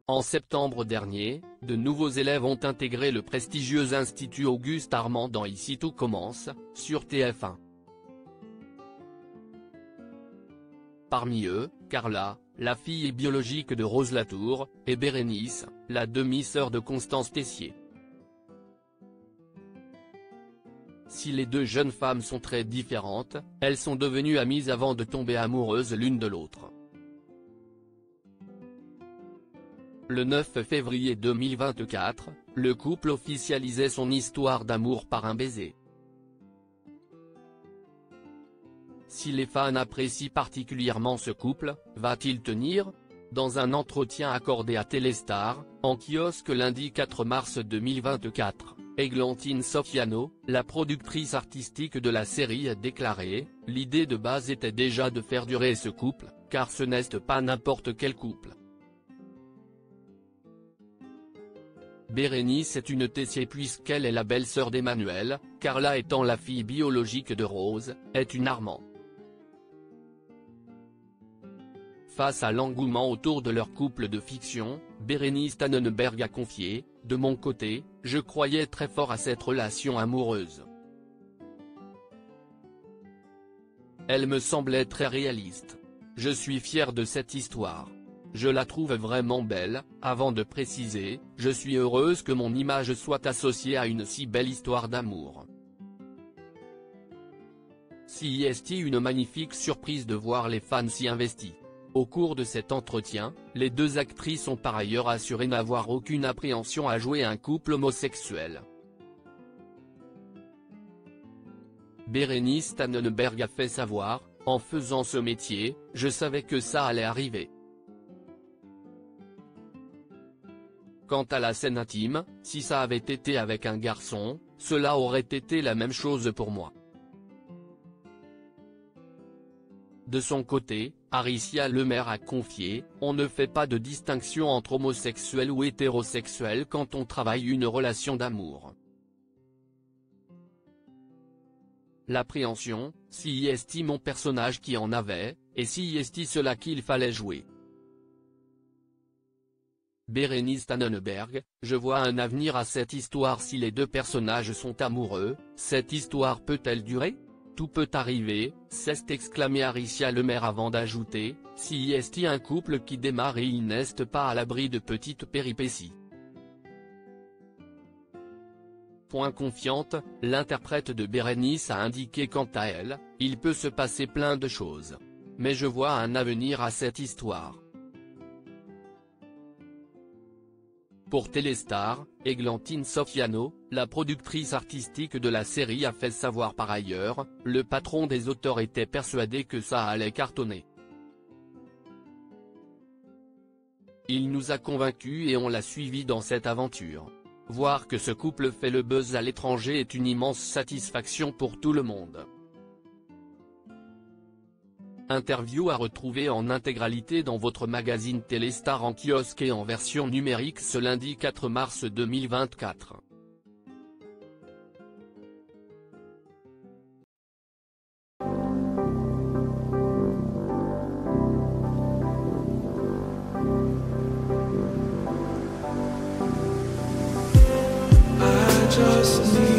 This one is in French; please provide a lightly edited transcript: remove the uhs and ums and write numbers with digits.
En septembre dernier, de nouveaux élèves ont intégré le prestigieux Institut Auguste Armand dans Ici tout commence, sur TF1. Parmi eux, Carla, la fille biologique de Rose Latour, et Bérénice, la demi-sœur de Constance Tessier. Si les deux jeunes femmes sont très différentes, elles sont devenues amies avant de tomber amoureuses l'une de l'autre. Le 9 février 2024, le couple officialisait son histoire d'amour par un baiser. Si les fans apprécient particulièrement ce couple, va-t-il tenir ? Dans un entretien accordé à Téléstar, en kiosque lundi 4 mars 2024, Églantine Sofiano, la productrice artistique de la série a déclaré « L'idée de base était déjà de faire durer ce couple, car ce n'est pas n'importe quel couple. Bérénice est une Tessier puisqu'elle est la belle-sœur d'Emmanuel, Carla étant la fille biologique de Rose, est une Armand. » Face à l'engouement autour de leur couple de fiction, Bérénice Tannenberg a confié « De mon côté, je croyais très fort à cette relation amoureuse. Elle me semblait très réaliste. Je suis fier de cette histoire. Je la trouve vraiment belle », avant de préciser « Je suis heureuse que mon image soit associée à une si belle histoire d'amour. » C'est une magnifique surprise de voir les fans s'y investis. Au cours de cet entretien, les deux actrices ont par ailleurs assuré n'avoir aucune appréhension à jouer un couple homosexuel. Bérénice Tannenberg a fait savoir « En faisant ce métier, je savais que ça allait arriver. Quant à la scène intime, si ça avait été avec un garçon, cela aurait été la même chose pour moi. » De son côté, Aricia Lemaire a confié « On ne fait pas de distinction entre homosexuels ou hétérosexuels quand on travaille une relation d'amour. L'appréhension, si est mon personnage qui en avait, et si est cela qu'il fallait jouer. » Bérénice Tannenberg, je vois un avenir à cette histoire si les deux personnages sont amoureux, cette histoire peut-elle durer ? Tout peut arriver, s'est exclamé Aricia Lemaire avant d'ajouter, si est un couple qui démarre et il n'est pas à l'abri de petites péripéties. Point confiante, l'interprète de Bérénice a indiqué quant à elle, il peut se passer plein de choses. Mais je vois un avenir à cette histoire. Pour Téléstar, Églantine Sofiano, la productrice artistique de la série a fait savoir par ailleurs, le patron des auteurs était persuadé que ça allait cartonner. Il nous a convaincus et on l'a suivi dans cette aventure. Voir que ce couple fait le buzz à l'étranger est une immense satisfaction pour tout le monde. Interview à retrouver en intégralité dans votre magazine Téléstar en kiosque et en version numérique ce lundi 4 mars 2024. I just need